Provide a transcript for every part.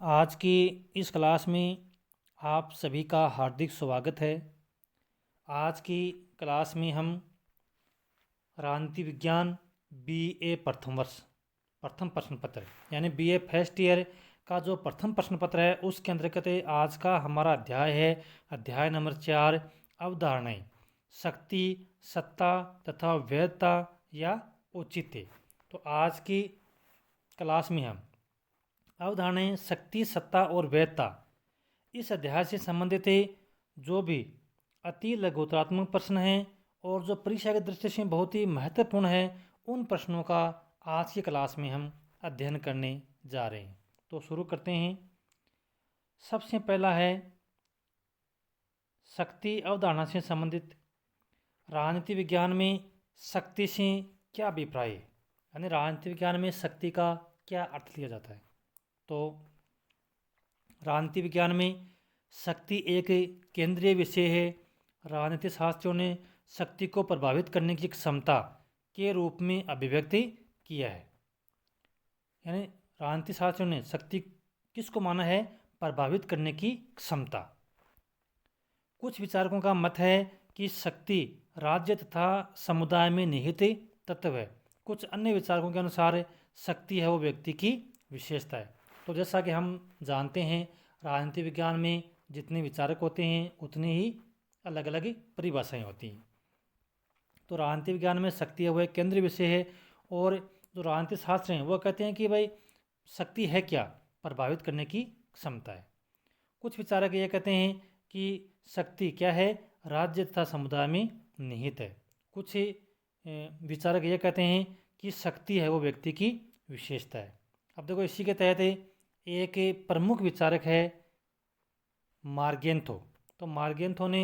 आज की इस क्लास में आप सभी का हार्दिक स्वागत है। आज की क्लास में हम राजनीति विज्ञान बीए प्रथम वर्ष प्रथम प्रश्न पत्र यानी बीए फर्स्ट ईयर का जो प्रथम प्रश्न पत्र है उसके अंतर्गत आज का हमारा अध्याय है अध्याय नंबर 4 अवधारणाएं शक्ति, सत्ता तथा वैधता या औचित्य। तो आज की क्लास में हम अवधारणाएं शक्ति, सत्ता और वैधता इस अध्याय से संबंधित है। जो भी अति लघुतरात्मक प्रश्न हैं और जो परीक्षा की दृष्टि से बहुत ही महत्वपूर्ण है उन प्रश्नों का आज की क्लास में हम अध्ययन करने जा रहे हैं। तो शुरू करते हैं। सबसे पहला है शक्ति अवधारणा से संबंधित राजनीति विज्ञान में शक्ति से क्या अभिप्राय है, यानी राजनीति विज्ञान में शक्ति का क्या अर्थ लिया जाता है। तो राजनीति विज्ञान में शक्ति एक केंद्रीय विषय है। राजनीति शास्त्रियों ने शक्ति को प्रभावित करने की क्षमता के रूप में अभिव्यक्ति किया है। यानी राजनीति शास्त्रियों ने शक्ति किसको माना है? प्रभावित करने की क्षमता। कुछ विचारकों का मत है कि शक्ति राज्य तथा समुदाय में निहित तत्व है। कुछ अन्य विचारकों के अनुसार शक्ति है वो व्यक्ति की विशेषता है। तो जैसा कि हम जानते हैं राजनीति विज्ञान में जितने विचारक होते हैं उतनी ही अलग अलग परिभाषाएं होती हैं। तो राजनीति विज्ञान में शक्ति है वो एक केंद्रीय विषय है और जो राजनीति शास्त्र हैं वो कहते हैं कि भाई शक्ति है क्या? प्रभावित करने की क्षमता है। कुछ विचारक ये कहते हैं कि शक्ति क्या है? राज्य तथा समुदाय में निहित है। कुछ विचारक ये कहते हैं कि शक्ति है वो व्यक्ति की विशेषता है। अब देखो इसी के तहत एक प्रमुख विचारक है मार्गेंथो। तो मार्गेंथो ने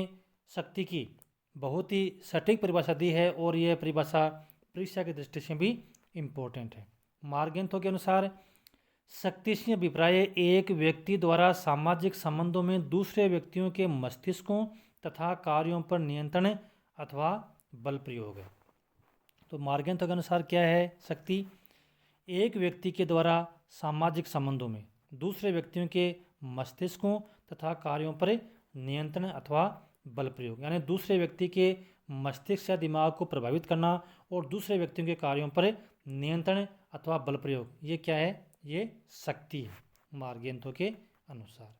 शक्ति की बहुत ही सटीक परिभाषा दी है और यह परिभाषा परीक्षा की दृष्टि से भी इम्पोर्टेंट है। मार्गेंथो के अनुसार शक्ति से अभिप्राय एक व्यक्ति द्वारा सामाजिक संबंधों में दूसरे व्यक्तियों के मस्तिष्कों तथा कार्यों पर नियंत्रण अथवा बल प्रयोग है। तो मार्गेंथो के अनुसार क्या है शक्ति? एक व्यक्ति के द्वारा सामाजिक संबंधों में दूसरे व्यक्तियों के मस्तिष्कों तथा कार्यों पर नियंत्रण अथवा बल प्रयोग, यानी दूसरे व्यक्ति के मस्तिष्क या दिमाग को प्रभावित करना और दूसरे व्यक्तियों के कार्यों पर नियंत्रण अथवा बल प्रयोग, ये क्या है? ये शक्ति है मार्गेंथो के अनुसार।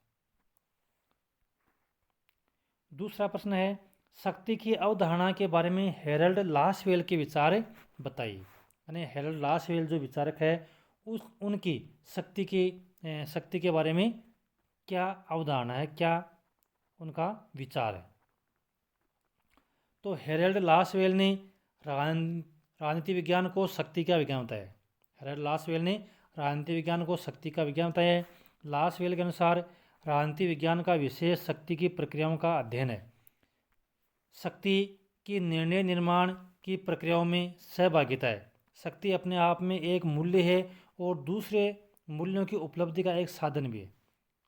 दूसरा प्रश्न है शक्ति की अवधारणा के बारे में हेरल्ड लासवेल के विचार बताइए। यानी हेरल्ड लासवेल जो विचारक है उनकी शक्ति के बारे में क्या अवधारणा है, क्या उनका विचार है। तो हेरल्ड लासवेल ने राजनीति विज्ञान को शक्ति का विज्ञान बताया है। हेरल्ड लासवेल ने राजनीति विज्ञान को शक्ति का विज्ञान बताया है। लासवेल के अनुसार राजनीति विज्ञान का विषय शक्ति की प्रक्रियाओं का अध्ययन है। शक्ति की निर्णय निर्माण की प्रक्रियाओं में सहभागिता है। शक्ति अपने आप में एक मूल्य है और दूसरे मूल्यों की उपलब्धि का एक साधन भी है।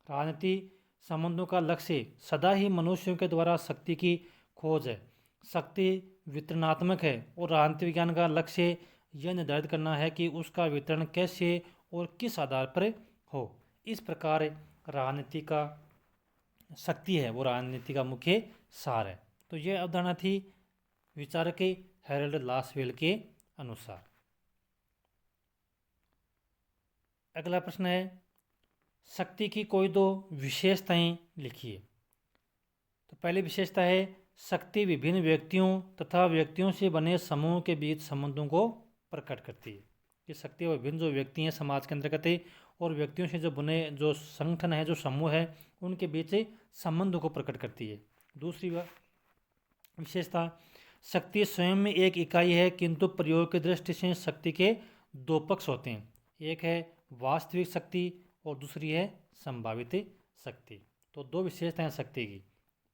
राजनीति संबंधों का लक्ष्य सदा ही मनुष्यों के द्वारा शक्ति की खोज है। शक्ति वितरणात्मक है और राजनीति विज्ञान का लक्ष्य यह निर्धारित करना है कि उसका वितरण कैसे और किस आधार पर हो। इस प्रकार राजनीति का शक्ति है वो राजनीति का मुख्य सार है। तो यह अवधारणा थी विचारक हेरल्ड लासवेल के अनुसार। अगला प्रश्न है शक्ति की कोई दो विशेषताएं लिखिए। तो पहली विशेषता है शक्ति विभिन्न व्यक्तियों तथा व्यक्तियों से बने समूह के बीच संबंधों को प्रकट करती है। ये शक्ति विभिन्न जो व्यक्ति हैं समाज के अंतर्गत और व्यक्तियों से जो बने जो संगठन है जो समूह है उनके बीच संबंधों को प्रकट करती है। दूसरी विशेषता शक्ति स्वयं में एक इकाई है किंतु प्रयोग की दृष्टि से शक्ति के दो पक्ष होते हैं। एक है वास्तविक शक्ति और दूसरी है संभावित शक्ति। तो दो विशेषताएं शक्ति की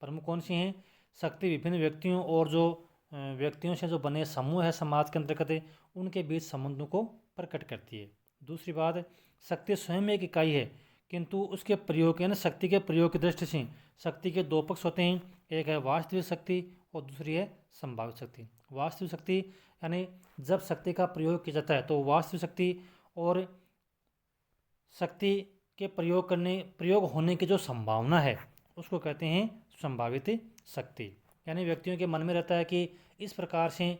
प्रमुख कौन सी हैं? शक्ति विभिन्न व्यक्तियों और जो व्यक्तियों से जो बने समूह है समाज के अंतर्गत उनके बीच संबंधों को प्रकट करती है। दूसरी बात शक्ति स्वयं एक इकाई है किंतु उसके प्रयोग यानी शक्ति के प्रयोग की दृष्टि से शक्ति के दो पक्ष होते हैं। एक है वास्तविक शक्ति और दूसरी है संभावित शक्ति। वास्तविक शक्ति यानी जब शक्ति का प्रयोग किया जाता है तो वास्तविक शक्ति और शक्ति के प्रयोग होने की जो संभावना है उसको कहते हैं संभावित शक्ति। यानी व्यक्तियों के मन में रहता है कि इस प्रकार से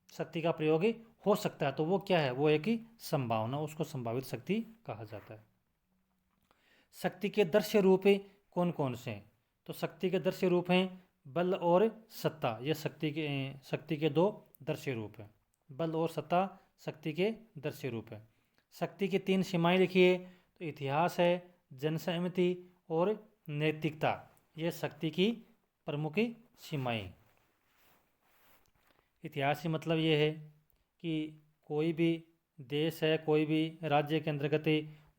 शक्ति का प्रयोग हो सकता है, तो वो क्या है, वो एक ही संभावना, उसको संभावित शक्ति कहा जाता है। शक्ति के दृश्य रूप कौन कौन से हैं? तो शक्ति के दृश्य रूप हैं बल और सत्ता। ये शक्ति के दो दृश्य रूप हैं। बल और सत्ता शक्ति के दृश्य रूप हैं। शक्ति की तीन सीमाएं लिखिए। तो इतिहास है, जनसहमति और नैतिकता, ये शक्ति की प्रमुख सीमाएं। इतिहास से मतलब ये है कि कोई भी देश है, कोई भी राज्य के अंतर्गत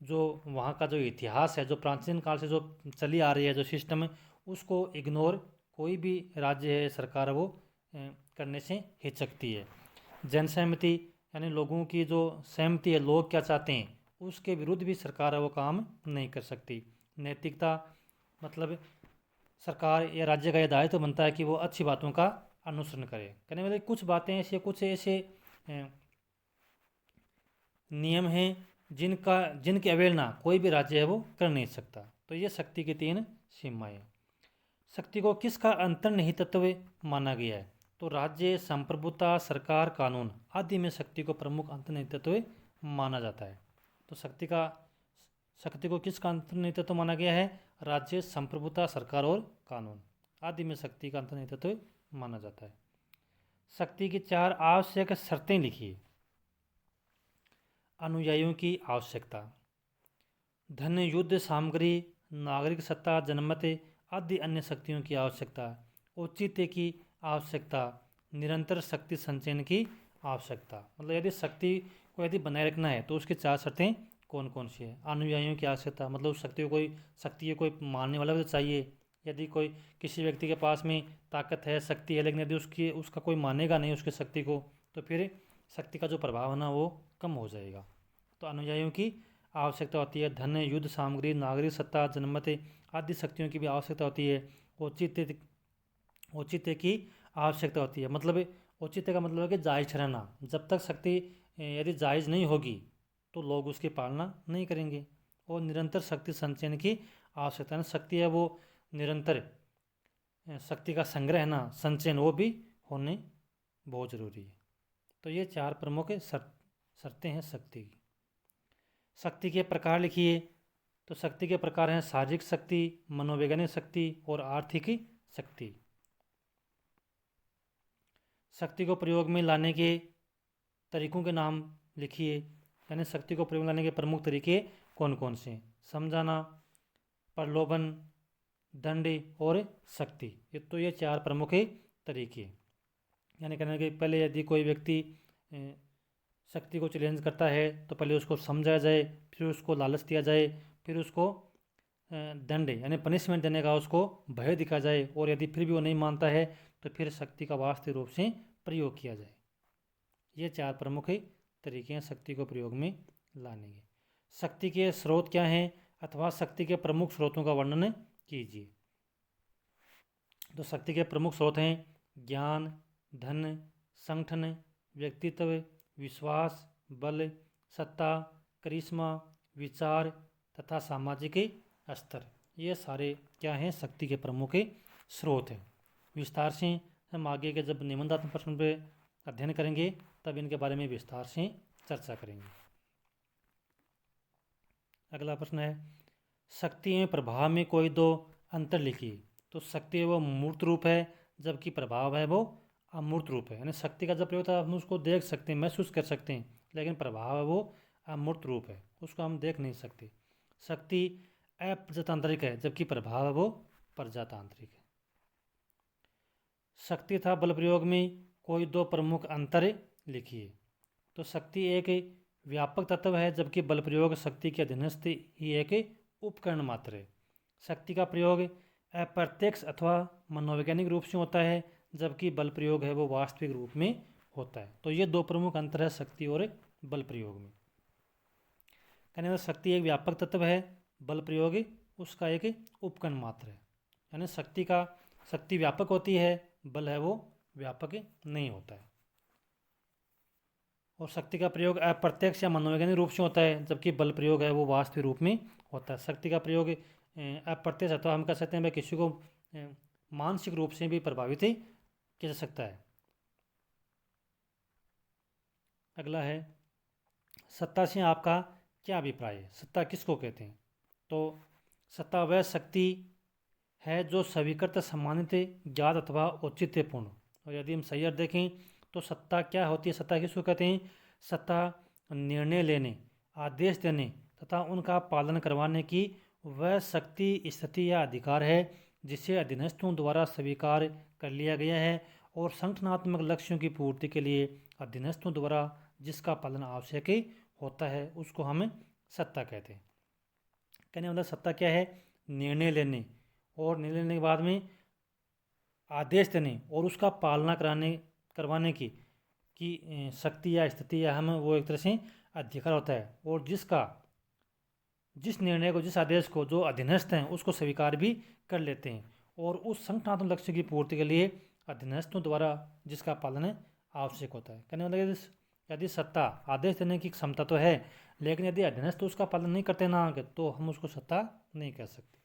जो वहाँ का जो इतिहास है, जो प्राचीन काल से जो चली आ रही है जो सिस्टम है, उसको इग्नोर कोई भी राज्य है, सरकार है, वो करने से हिचकती है। जनसहमति यानी लोगों की जो सहमति है, लोग क्या चाहते हैं, उसके विरुद्ध भी सरकार है वो काम नहीं कर सकती। नैतिकता मतलब सरकार या राज्य का यह दायित्व बनता है कि वो अच्छी बातों का अनुसरण करे। कहने वाले कुछ बातें ऐसे, कुछ ऐसे नियम हैं जिनकी अवहेलना कोई भी राज्य है वो कर नहीं सकता। तो ये शक्ति की तीन सीमाएं। शक्ति को किसका अंतर्निहितत्व माना गया है? तो राज्य, संप्रभुता, सरकार, कानून आदि में शक्ति को प्रमुख अंतर्निहितत्व माना जाता है। तो शक्ति को किसका अंतर्निहितत्व माना गया है? राज्य, संप्रभुता, सरकार और कानून आदि में शक्ति का अंतर्निहितत्व माना जाता है। शक्ति की चार आवश्यक शर्तें लिखिए। अनुयायियों की आवश्यकता, धन, युद्ध सामग्री, नागरिक सत्ता, जनमत आदि अन्य शक्तियों की आवश्यकता, औचित्य की आवश्यकता, निरंतर शक्ति संचयन की आवश्यकता। मतलब यदि शक्ति को यदि बनाए रखना है तो उसकी चार शर्तें कौन कौन सी है? अनुयायियों की आवश्यकता मतलब शक्ति को कोई मानने वाला भी तो चाहिए। यदि कोई किसी व्यक्ति के पास में ताकत है, शक्ति है, लेकिन यदि उसका कोई मानेगा नहीं उसकी शक्ति को, तो फिर शक्ति का जो प्रभाव है ना वो कम हो जाएगा। तो अनुयायियों की आवश्यकता होती है। धन, युद्ध सामग्री, नागरिक सत्ता, जनमत आदि शक्तियों की भी आवश्यकता होती है। औचित्य की आवश्यकता होती है। मतलब औचित्य का मतलब है कि जायज ठहराना। जब तक शक्ति यदि जायज नहीं होगी तो लोग उसकी पालना नहीं करेंगे। और निरंतर शक्ति संचयन की आवश्यकता है। शक्ति है वो निरंतर, शक्ति का संग्रह है ना, संचयन, वो भी होने बहुत ज़रूरी है। तो ये चार प्रमुख शर्तें हैं शक्ति की। शक्ति के प्रकार लिखिए। तो शक्ति के प्रकार हैं शारीरिक शक्ति, मनोवैज्ञानिक शक्ति और आर्थिक शक्ति। शक्ति को प्रयोग में लाने के तरीकों के नाम लिखिए। यानी शक्ति को प्रयोग में लाने के प्रमुख तरीके कौन कौन से? समझाना, प्रलोभन, दंड और शक्ति। ये चार प्रमुख तरीके। यानी कहने के पहले यदि कोई व्यक्ति शक्ति को चैलेंज करता है तो पहले उसको समझाया जाए, फिर उसको लालच दिया जाए, फिर उसको दंड यानी पनिशमेंट देने का उसको भय दिखाया जाए, और यदि फिर भी वो नहीं मानता है तो फिर शक्ति का वास्तविक रूप से प्रयोग किया जाए। ये चार प्रमुख तरीके हैं शक्ति को प्रयोग में लाने के। शक्ति के स्रोत क्या हैं अथवा शक्ति के प्रमुख स्रोतों का वर्णन कीजिए। तो शक्ति के प्रमुख स्रोत हैं ज्ञान, धन, संगठन, व्यक्तित्व, विश्वास, बल, सत्ता, करिश्मा, विचार तथा सामाजिक स्तर। ये सारे क्या हैं? शक्ति के प्रमुख स्रोत हैं। विस्तार से हम आगे के जब निबंधात्मक प्रश्न पे अध्ययन करेंगे तब इनके बारे में विस्तार से चर्चा करेंगे। अगला प्रश्न है शक्ति में प्रभाव में कोई दो अंतर लिखिए। तो शक्ति वो मूर्त रूप है जबकि प्रभाव है वो अमूर्त रूप है। यानी शक्ति का जब प्रयोग होता है हम उसको देख सकते हैं, महसूस कर सकते हैं, लेकिन प्रभाव है वो अमूर्त रूप है, उसको हम देख नहीं सकते। शक्ति अप्रजातांत्रिक है जबकि प्रभाव है वो प्रजातांत्रिक है। शक्ति तथा बल प्रयोग में कोई दो प्रमुख अंतर लिखिए। तो शक्ति एक व्यापक तत्व है जबकि बल प्रयोग शक्ति के अधीनस्थ ही एक उपकरण मात्र है। शक्ति का प्रयोग अप्रत्यक्ष अथवा मनोवैज्ञानिक रूप से होता है जबकि बल प्रयोग है वो वास्तविक रूप में होता है। तो ये दो प्रमुख अंतर है शक्ति और बल प्रयोग में। कहने का शक्ति एक व्यापक तत्व है, बल प्रयोग उसका एक उपकरण मात्र है। यानी शक्ति व्यापक होती है, बल है वो व्यापक नहीं होता है। और शक्ति का प्रयोग अप्रत्यक्ष या मनोवैज्ञानिक रूप से होता है, जबकि बल प्रयोग है वो वास्तविक रूप में होता है। शक्ति का प्रयोग अप्रत्यक्ष है, तो हम कह सकते हैं भाई किसी को मानसिक रूप से भी प्रभावित किया जा सकता है। अगला है, सत्ता से आपका क्या अभिप्राय है? सत्ता किसको कहते हैं? तो सत्ता वह शक्ति है जो स्वीकृत, सम्मानित, ज्ञात अथवा औचित्यपूर्ण। और यदि हम सही अर्थ देखें तो सत्ता क्या होती है, सत्ता किसको कहते हैं? सत्ता निर्णय लेने, आदेश देने तथा उनका पालन करवाने की वह शक्ति, स्थिति या अधिकार है जिसे अधीनस्थों द्वारा स्वीकार कर लिया गया है और संगठनात्मक लक्ष्यों की पूर्ति के लिए अधीनस्थों द्वारा जिसका पालन आवश्यक होता है, उसको हम सत्ता कहते हैं। कहने मतलब सत्ता क्या है? निर्णय लेने, और निर्णय लेने के बाद में आदेश देने और उसका पालना करवाने की शक्ति या स्थिति या हम वो एक तरह से अधिकार होता है, और जिस निर्णय को, जिस आदेश को जो अधीनस्थ हैं उसको स्वीकार भी कर लेते हैं, और उस संगठनात्मक लक्ष्य की पूर्ति के लिए अधीनस्थों द्वारा जिसका पालन आवश्यक होता है। कहने मतलब यदि सत्ता आदेश देने की क्षमता तो है, लेकिन यदि अधीनस्थ उसका पालन नहीं करते ना तो हम उसको सत्ता नहीं कह सकते।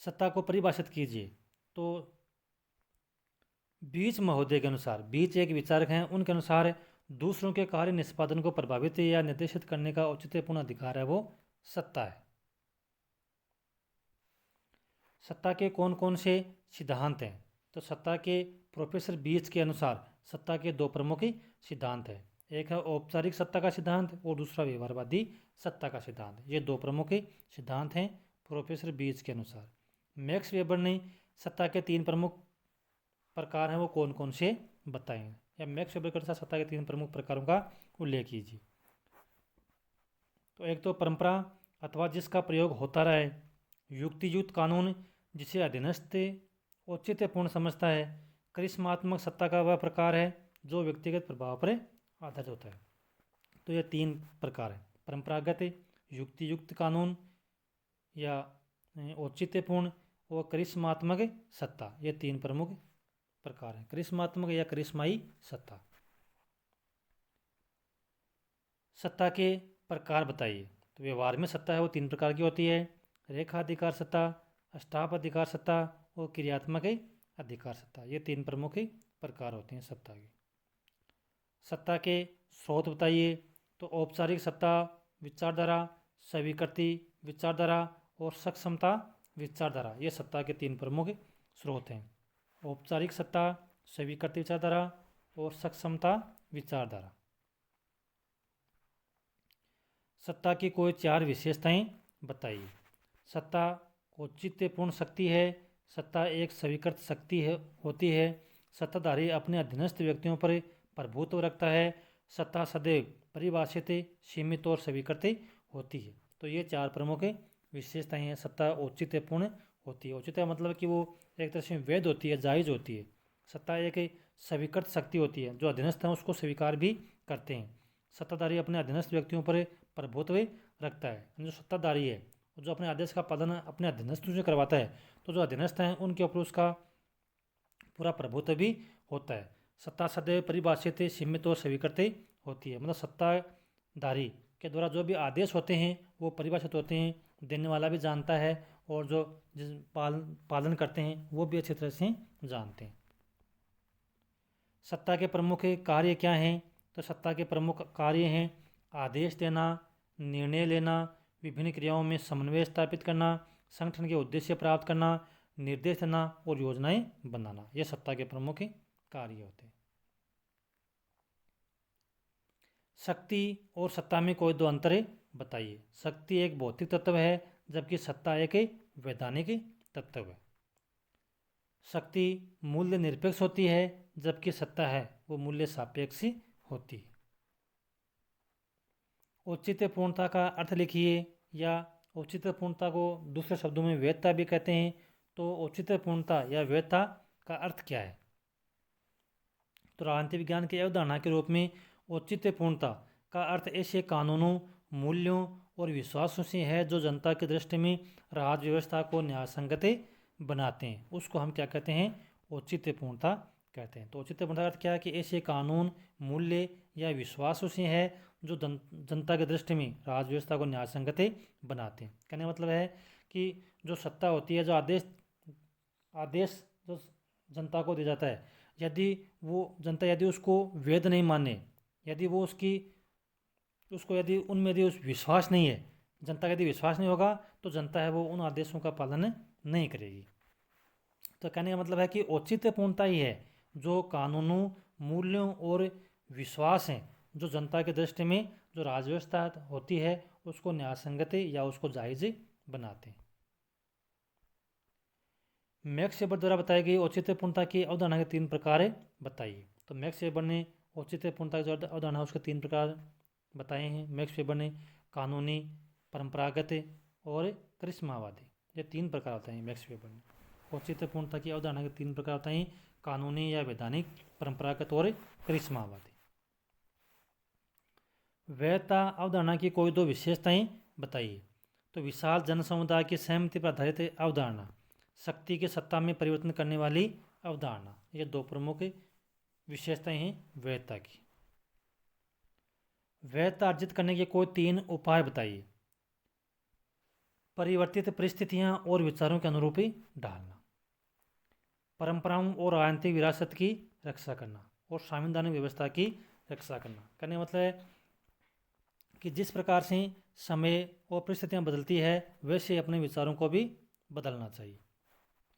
सत्ता को परिभाषित कीजिए। तो बीच महोदय के अनुसार, बीच एक विचारक हैं, उनके अनुसार दूसरों के कार्य निष्पादन को प्रभावित या निर्देशित करने का औचित्यपूर्ण अधिकार है वो सत्ता है। सत्ता के कौन कौन से सिद्धांत हैं? तो सत्ता के प्रोफेसर बीच के अनुसार सत्ता के दो प्रमुख सिद्धांत हैं। एक है औपचारिक सत्ता का सिद्धांत और दूसरा व्यवहारवादी सत्ता का सिद्धांत। ये दो प्रमुख सिद्धांत हैं प्रोफेसर बीच के अनुसार। मैक्स वेबर ने सत्ता के तीन प्रमुख प्रकार हैं, वो कौन कौन से बताएं, या मैक्स वेबर के अनुसार सत्ता के तीन प्रमुख प्रकारों का उल्लेख कीजिए। तो एक तो परंपरा अथवा जिसका प्रयोग होता रहे, युक्तियुक्त कानून जिसे अधीनस्थ औचित्यपूर्ण समझता है, करिश्मात्मक सत्ता का वह प्रकार है जो व्यक्तिगत प्रभाव पर आधारित होता है। तो ये तीन प्रकार हैं, परंपरागत, युक्तियुक्त कानून या औचित्यपूर्ण और करिश्मात्मक सत्ता। ये तीन प्रमुख प्रकार हैं, करिश्मात्मक या करिश्माई सत्ता। सत्ता के प्रकार बताइए। तो व्यवहार में सत्ता है वो तीन प्रकार की होती है, रेखाधिकार सत्ता, अष्टाप अधिकार सत्ता और क्रियात्मक अधिकार सत्ता। ये तीन प्रमुख प्रकार होते हैं सत्ता के। सत्ता के स्रोत बताइए। तो औपचारिक सत्ता विचारधारा, स्वीकृति विचारधारा और सक्षमता विचारधारा, ये सत्ता के तीन प्रमुख स्रोत हैं। औपचारिक सत्ता, स्वीकृति विचारधारा और सक्षमता विचारधारा। सत्ता की कोई चार विशेषताएं बताइए। सत्ता औचित्यपूर्ण शक्ति है, सत्ता एक स्वीकृत शक्ति होती है, सत्ताधारी अपने अधीनस्थ व्यक्तियों पर प्रभुत्व रखता है, सत्ता सदैव परिभाषित, सीमित और स्वीकृत होती है। तो ये चार प्रमुख विशेषताएं हैं। सत्ता औचित्यपूर्ण होती है, औचित्य मतलब कि वो एक तरह से वैध होती है, जायज़ होती है। सत्ता एक स्वीकृत शक्ति होती है, जो अधीनस्थ हैं उसको स्वीकार भी करते हैं। सत्ताधारी अपने अधीनस्थ व्यक्तियों पर प्रभुत्व रखता है, जो सत्ताधारी है जो अपने आदेश का पालन अपने अधीनस्थ से करवाता है, तो जो अधीनस्थ हैं उनके ऊपर उसका पूरा प्रभुत्व भी होता है। सत्ता सदैव परिभाषित, सीमित और स्वीकृत होती है, मतलब सत्ताधारी के द्वारा जो भी आदेश होते हैं वो परिभाषित होते हैं, देने वाला भी जानता है और जो जिस पालन करते हैं वो भी अच्छी तरह से जानते हैं। सत्ता के प्रमुख कार्य क्या हैं? तो सत्ता के प्रमुख कार्य हैं आदेश देना, निर्णय लेना, विभिन्न क्रियाओं में समन्वय स्थापित करना, संगठन के उद्देश्य प्राप्त करना, निर्देश देना और योजनाएं बनाना। ये सत्ता के प्रमुख कार्य होते हैं। शक्ति और सत्ता में कोई दो अंतर बताइए। शक्ति एक भौतिक तत्व है जबकि सत्ता एक वैधानिक तत्व है। शक्ति मूल्य निरपेक्ष होती है जबकि सत्ता है वो मूल्य सापेक्ष होती है। औचित्यपूर्णता का अर्थ लिखिए, या औचित्यपूर्णता को दूसरे शब्दों में वैधता भी कहते हैं। तो औचित्यपूर्णता या वैधता का अर्थ क्या है? तो राजनीति विज्ञान की अवधारणा के रूप में औचित्यपूर्णता का अर्थ ऐसे कानूनों, मूल्यों और विश्वासों से है जो जनता की दृष्टि में राज्य व्यवस्था को न्यायसंगत बनाते हैं, उसको हम क्या कहते हैं? औचित्यपूर्णता कहते हैं। तो औचित्य पूर्णता का अर्थ क्या है कि ऐसे कानून, मूल्य या विश्वासों से है जो जनता की दृष्टि में राज व्यवस्था को न्याय संगत बनाते हैं। कहने का मतलब है कि जो सत्ता होती है, जो आदेश आदेश जो जनता को दिया जाता है, यदि वो जनता यदि उसको वैध नहीं माने, यदि वो उसको यदि उनमें यदि उस विश्वास नहीं है, जनता का यदि विश्वास नहीं होगा तो जनता है वो उन आदेशों का पालन नहीं करेगी। तो कहने का मतलब है कि औचित्य पूर्णता ही है जो कानूनों, मूल्यों और विश्वास हैं जो जनता की दृष्टि में जो राजव्यवस्था होती है उसको न्याय संगत या उसको जायज बनाते हैं। मैक्स वेबर द्वारा बताई गई औचित्य पूर्णता की अवधारणा के 3 प्रकार बताइए। तो मैक्स वेबर ने औचित्य पूर्णता की जो अवधारणा उसके 3 प्रकार बताए हैं। मैक्स वेबर ने कानूनी, परंपरागत और करिश्मावादी, ये 3 प्रकार होते हैं मैक्स वेबर ने। औचित्य पूर्णता की अवधारणा के 3 प्रकार होते हैं, कानूनी या वैधानिक, परंपरागत और करिश्मावादी। वैधता अवधारणा की कोई 2 विशेषताएं बताइए। तो विशाल जन समुदाय की सहमति पर आधारित अवधारणा, शक्ति की सत्ता में परिवर्तन करने वाली अवधारणा, ये 2 प्रमुख विशेषताएं हैं वैधता की। वैधता अर्जित करने के कोई 3 उपाय बताइए। परिवर्तित परिस्थितियां और विचारों के अनुरूप ही ढालना, परंपराओं और राजनीतिक विरासत की रक्षा करना और संवैधानिक व्यवस्था की रक्षा करना। कहने का मतलब है कि जिस प्रकार से समय और परिस्थितियां बदलती है वैसे अपने विचारों को भी बदलना चाहिए।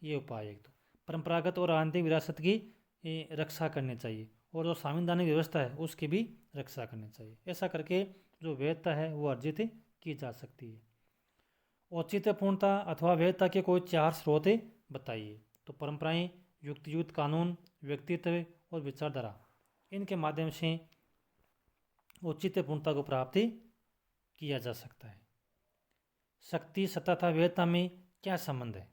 ये उपाय एक। तो परंपरागत और राजनीतिक विरासत की रक्षा करनी चाहिए और जो संवैधानिक व्यवस्था है उसकी भी रक्षा करनी चाहिए। ऐसा करके जो वैधता है वो अर्जित की जा सकती है। औचित्य पूर्णता अथवा वैधता के कोई 4 स्रोत बताइए। तो परंपराएं, युक्तियुक्त कानून, व्यक्तित्व और विचारधारा, इनके माध्यम से औचित्य पूर्णता को प्राप्त किया जा सकता है। शक्ति, सत्ता तथा वैधता में क्या संबंध है?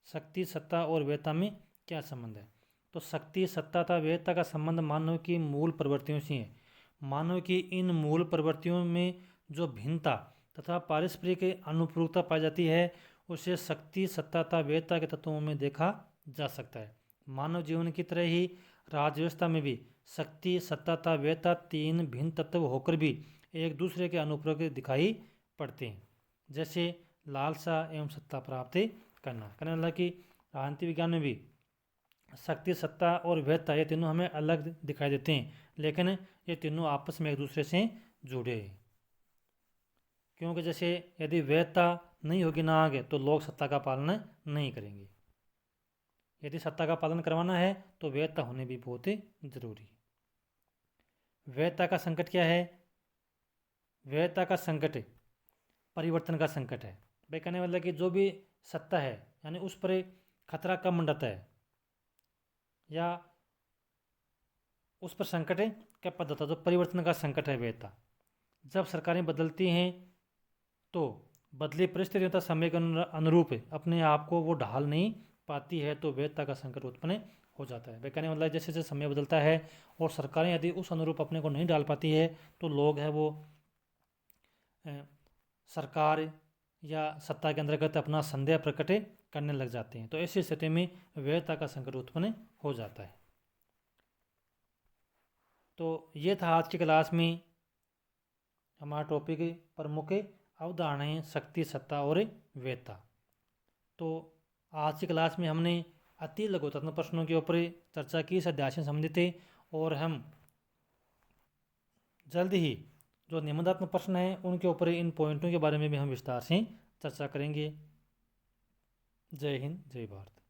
शक्ति, सत्ता और वैधता में क्या संबंध है? तो शक्ति, सत्ता तथा वैधता का संबंध मानव की मूल प्रवृत्तियों से है। मानव की इन मूल प्रवृत्तियों में जो भिन्नता तथा पारस्परिक अनुपूरकता पाई जाती है उसे शक्ति, सत्ता तथा वैधता के तत्वों में देखा जा सकता है। मानव जीवन की तरह ही राजव्यवस्था में भी शक्ति, सत्ता तथा वैधता 3 भिन्न तत्व होकर भी एक दूसरे के अनुपूरक दिखाई पड़ते हैं। जैसे लालसा एवं सत्ता प्राप्त करना। कहने वाला कि राजनीति विज्ञान में भी शक्ति, सत्ता और वैधता ये तीनों हमें अलग दिखाई देते हैं, लेकिन ये तीनों आपस में एक दूसरे से जुड़े हैं। क्योंकि जैसे यदि वैधता नहीं होगी ना आगे तो लोग सत्ता का पालन नहीं करेंगे। यदि सत्ता का पालन करवाना है तो वैधता होने भी बहुत जरूरी है। वैधता का संकट क्या है? वैधता का संकट परिवर्तन का संकट है। भाई कहने वाला कि जो भी सत्ता है यानी उस पर खतरा कब मंडराता है या उस पर संकट कब पड़ जाता है? जो परिवर्तन का संकट है वैधता। जब सरकारें बदलती हैं तो बदली परिस्थितियों तथा समय के अनुरूप अपने आप को वो ढाल नहीं पाती है तो वैधता का संकट उत्पन्न हो जाता है। कहने मतलब जैसे जैसे समय बदलता है और सरकारें यदि उस अनुरूप अपने को नहीं डाल पाती है तो लोग हैं वो सरकार या सत्ता के अंतर्गत अपना संदेह प्रकट करने लग जाते हैं। तो ऐसी स्थिति में वैधता का संकट उत्पन्न हो जाता है। तो ये था आज की क्लास में हमारा टॉपिक प्रमुख अवधारणाएं शक्ति, सत्ता और वैधता। तो आज की क्लास में हमने अति लघुत्तम प्रश्नों के ऊपर चर्चा की, इस अध्याय से संबंधित थे और हम जल्द ही जो निबंधात्मक प्रश्न हैं उनके ऊपर इन पॉइंटों के बारे में भी हम विस्तार से चर्चा करेंगे। जय हिंद, जय भारत।